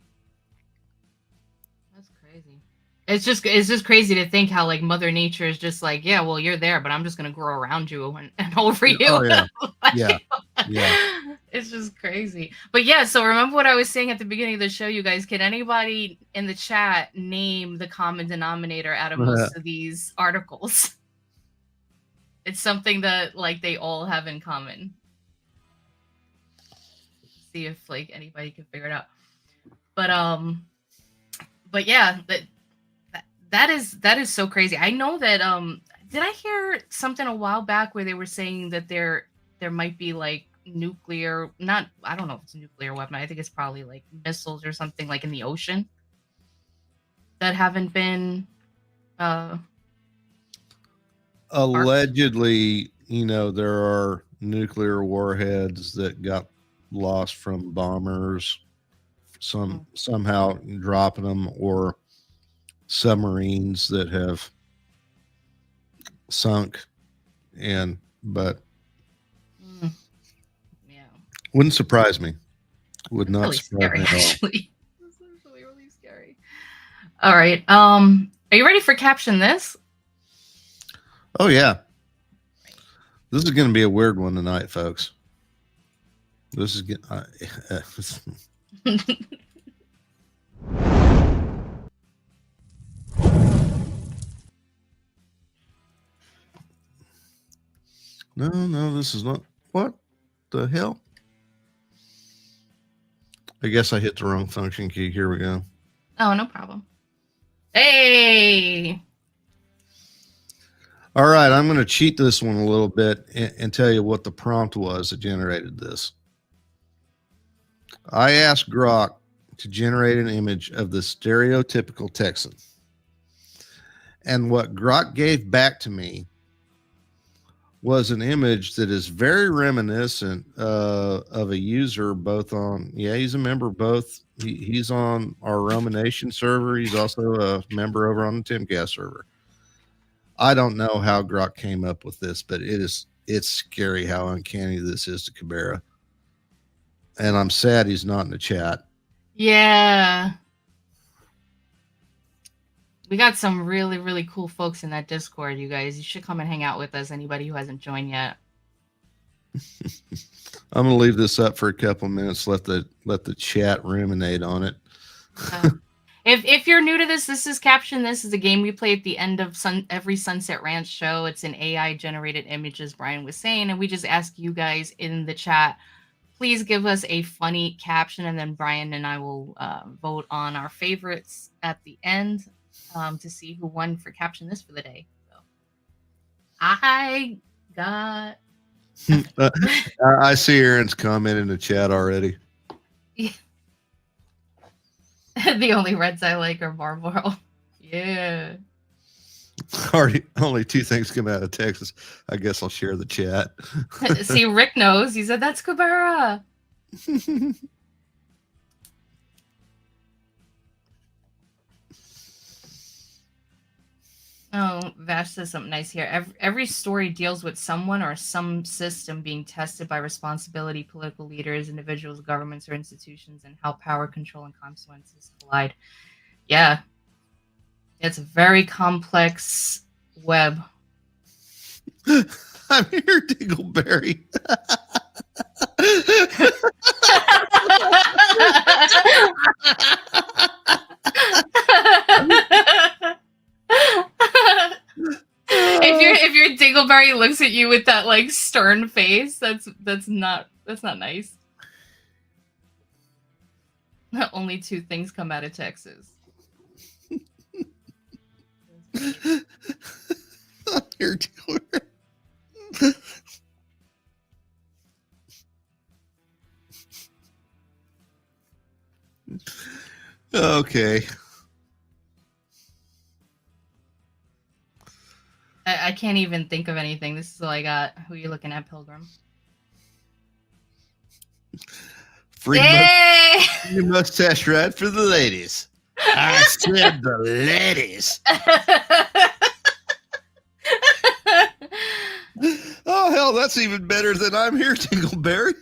It's just crazy to think how like Mother Nature is just like, yeah, well, you're there, but I'm just gonna grow around you and over you. Oh, yeah. Yeah. It's just crazy. But yeah, so remember what I was saying at the beginning of the show, you guys. Can anybody in the chat name the common denominator out of most of these articles? It's something that like they all have in common. See if like anybody can figure it out. But yeah, that is so crazy. I know that did I hear something a while back where they were saying that there might be like nuclear, I don't know if it's a nuclear weapon. I think it's probably like missiles or something like in the ocean that haven't been allegedly, there are nuclear warheads that got lost from bombers, somehow dropping them, or submarines that have sunk, but wouldn't surprise me. Would not really surprise me at all. Actually. This is really scary. All right. Are you ready for Caption This? Oh yeah. This is going to be a weird one tonight, folks. This is No, this is not. What the hell? I guess I hit the wrong function key. Here we go. Oh, no problem. Hey. All right, I'm going to cheat this one a little bit and tell you what the prompt was that generated this. I asked Grok to generate an image of the stereotypical Texan. And what Grok gave back to me was an image that is very reminiscent of a user both on, he's a member both. He's on our Roman Nation server. He's also a member over on the Timcast server. I don't know how Grok came up with this, but it's scary how uncanny this is to Cabrera. And I'm sad he's not in the chat. Yeah. We got some really, really cool folks in that Discord, you guys. You should come and hang out with us, anybody who hasn't joined yet. I'm going to leave this up for a couple minutes, let the chat ruminate on it. If you're new to this is Caption. This is a game we play at the end of every Sunset Ranch show. It's an AI-generated image, as Brian was saying, and we just ask you guys in the chat, please give us a funny caption, and then Brian and I will vote on our favorites at the end. To see who won for Caption This for the day. So I got. I see Aaron's comment in the chat already. The only reds I like are Marlboro. Yeah. Only two things come out of Texas. I guess I'll share the chat. See, Rick knows. He said that's Cabrera. Oh, Vash says something nice here. Every story deals with someone or some system being tested by responsibility, political leaders, individuals, governments, or institutions, and how power, control, and consequences collide. Yeah. It's a very complex web. I'm here, Dingleberry. If you're Dingleberry looks at you with that like stern face. That's not nice. Only two things come out of Texas. Here, okay. I can't even think of anything. This is all I got. Who are you looking at, Pilgrim? Free mustache ride for the ladies. I said the ladies. Oh, hell, that's even better than I'm here, Dingleberry.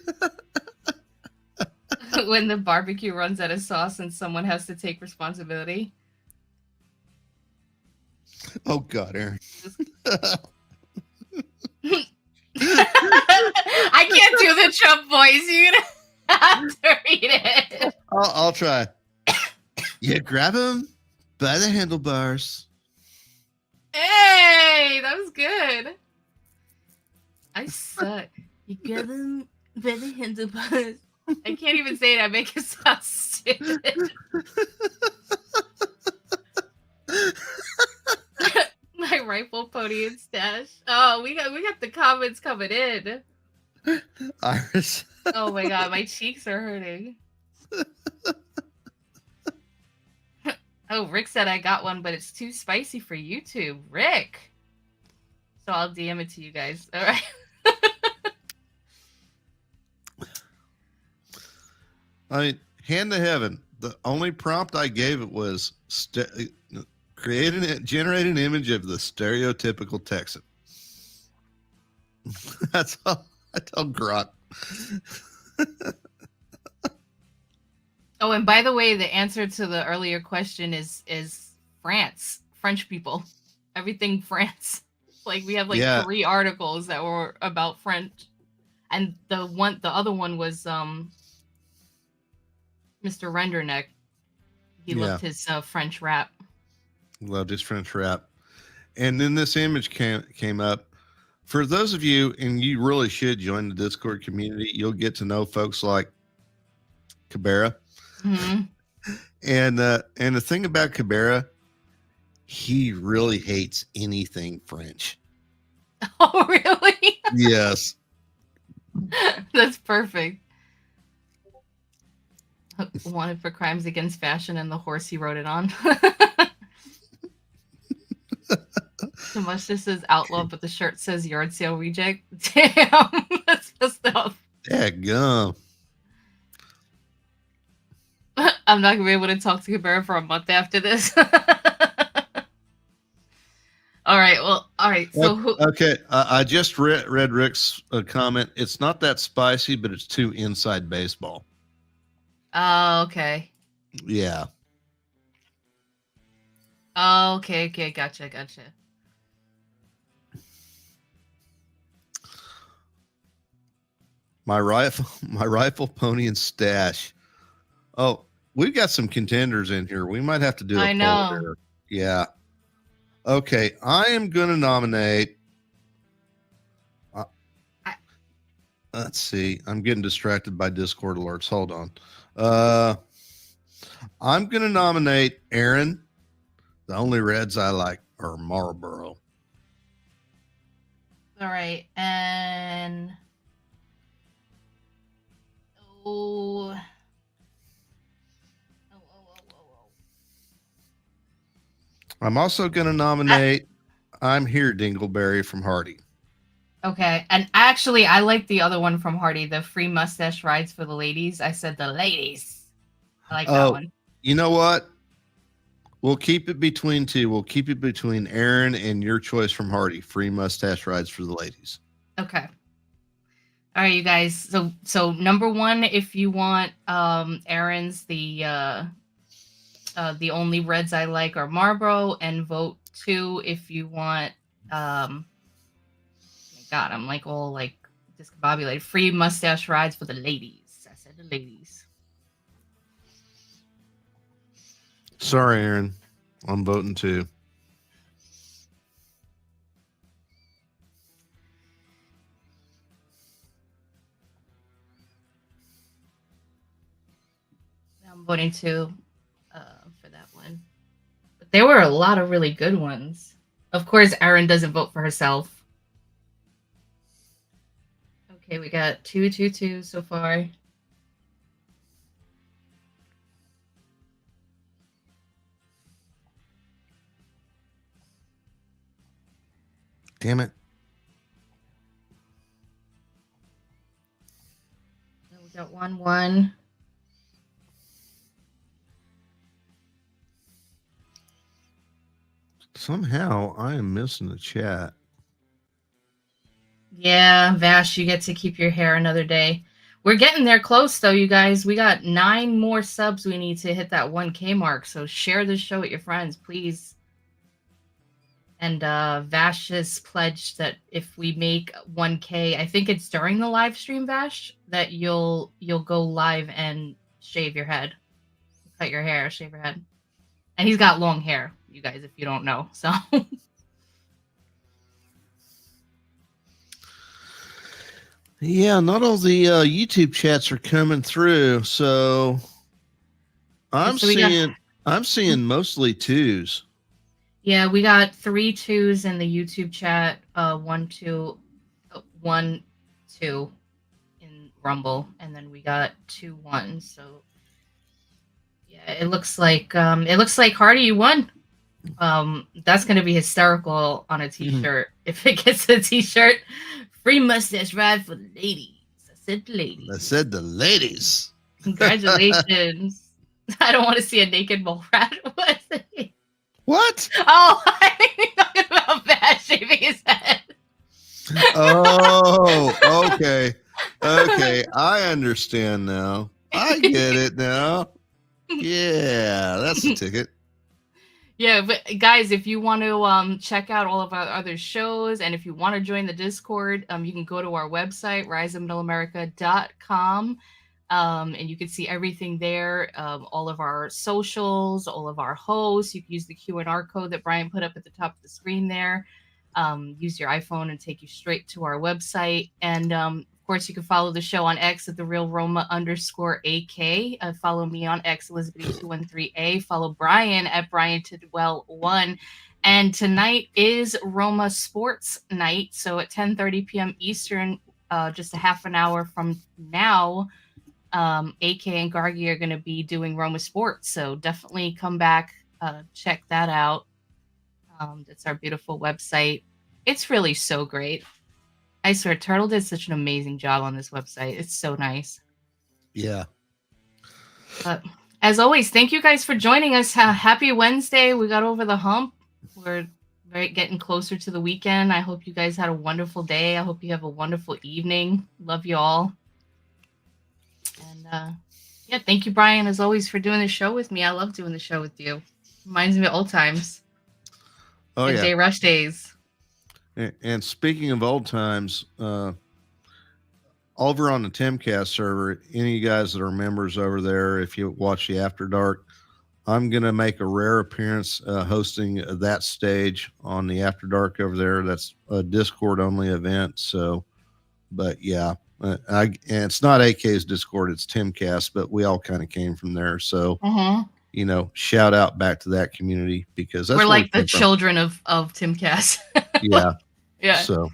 When the barbecue runs out of sauce and someone has to take responsibility. Oh, God, Aaron. I can't do the Trump voice. You're going to have to read it. I'll try. You grab him by the handlebars. Hey, that was good. I suck. You grab him by the handlebars. I can't even say it. I make it sound stupid. My rifle, pony, and stash. Oh, we got the comments coming in. Iris. Oh my god, my cheeks are hurting. Oh, Rick said I got one, but it's too spicy for YouTube. Rick. So I'll DM it to you guys. All right. I mean, hand to heaven. The only prompt I gave it was generate an image of the stereotypical Texan. That's all I tell Grok. Oh, and by the way, the answer to the earlier question is France, French people, everything France. Like we have like 3 articles that were about French, and the other one was Mr. Renderneck. He loved his French rap. Loved his French rap, and then this image came up. For those of you, and you really should join the Discord community. You'll get to know folks like Cabrera. Mm-hmm. And the thing about Cabrera, he really hates anything French. Oh, really? Yes. That's perfect. Wanted for crimes against fashion and the horse he wrote it on. So much this says outlaw, but the shirt says yard sale reject. Damn, that's messed up. Daggum. I'm not gonna be able to talk to Cabrera for a month after this. All right. So okay, I just read Rick's comment. It's not that spicy, but it's too inside baseball. Oh, okay. Yeah. Oh, okay. Gotcha. My rifle, pony, and stash. Oh, we've got some contenders in here. We might have to do a poll here. Yeah. Okay, I am going to nominate. Let's see. I'm getting distracted by Discord alerts. Hold on. I'm going to nominate Aaron. The only reds I like are Marlboro. All right, and I'm also going to nominate I'm Here Dingleberry from Hardy. Okay, and actually, I like the other one from Hardy, the free mustache rides for the ladies. I said the ladies. I like that one. You know what? We'll keep it between two. We'll keep it between Aaron and your choice from Hardy. Free mustache rides for the ladies. Okay. All right, you guys. So number one, if you want Aaron's, the only reds I like are Marlboro, and vote 2 if you want God, I'm like all like discombobulated. Free mustache rides for the ladies. I said the ladies. Sorry, Aaron. I'm voting 2. I'm voting too for that one. But there were a lot of really good ones. Of course, Erin doesn't vote for herself. Okay, we got 222 so far. Damn it. We got 1-1. Somehow I am missing the chat. Yeah, Vash, you get to keep your hair another day. We're getting there close, though, you guys. We got 9 more subs we need to hit that 1K mark. So share this show with your friends, please. And Vash has pledged that if we make 1K, I think it's during the live stream, Vash, that you'll go live and shave your head, cut your hair, shave your head. And he's got long hair, you guys, if you don't know. So yeah, not all the YouTube chats are coming through, so I'm seeing mostly 2s. yeah, we got 3 2s in the YouTube chat, 1 2 in Rumble, and then we got 2 1s. So yeah, it looks like Hardy, you won. That's gonna be hysterical on a t-shirt if it gets a t-shirt. Free mustache ride for the ladies. I said the ladies. I said the ladies. Congratulations. I don't want to see a naked mole rat. What? Oh, I think he's talking about Vash shaving his head. Oh, okay. Okay, I understand now. I get it now. Yeah, that's the ticket. Yeah, but guys, if you want to check out all of our other shows, and if you want to join the Discord, you can go to our website, riseofmiddleamerica.com, and you can see everything there, all of our socials, all of our hosts. You can use the Q&R code that Brian put up at the top of the screen there. Use your iPhone and take you straight to our website. And of course, you can follow the show on X at @therealroma_AK. Follow me on X, Elizabitty213A. Follow Brian at BrianTidwell1. And tonight is Roma Sports Night. So at 10:30 p.m. Eastern, just a half an hour from now, AK and Gargi are going to be doing Roma Sports. So definitely come back, check that out. That's our beautiful website. It's really so great. I swear, Turtle did such an amazing job on this website. It's so nice. Yeah. But as always, thank you guys for joining us. Happy Wednesday. We got over the hump. We're getting closer to the weekend. I hope you guys had a wonderful day. I hope you have a wonderful evening. Love you all. And yeah, thank you, Brian, as always, for doing the show with me. I love doing the show with you. Reminds me of old times. Oh, yeah. Day rush days. And speaking of old times, over on the Timcast server, any of you guys that are members over there, if you watch the After Dark, I'm going to make a rare appearance hosting that stage on the After Dark over there. That's a Discord only event. So, but yeah, and it's not AK's Discord, it's Timcast, but we all kind of came from there. So, you know, shout out back to that community because that's we're like the children of Timcast. Yeah. Yeah. So,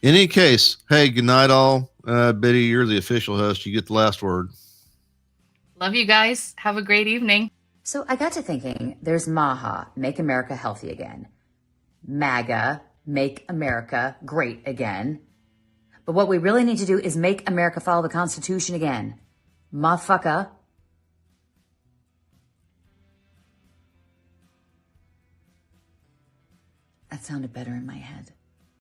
in any case, hey, good night, all. Biddy, you're the official host. You get the last word. Love you guys. Have a great evening. So I got to thinking, there's MAHA, Make America Healthy Again. MAGA, Make America Great Again. But what we really need to do is make America follow the Constitution again. Motherfucker. That sounded better in my head.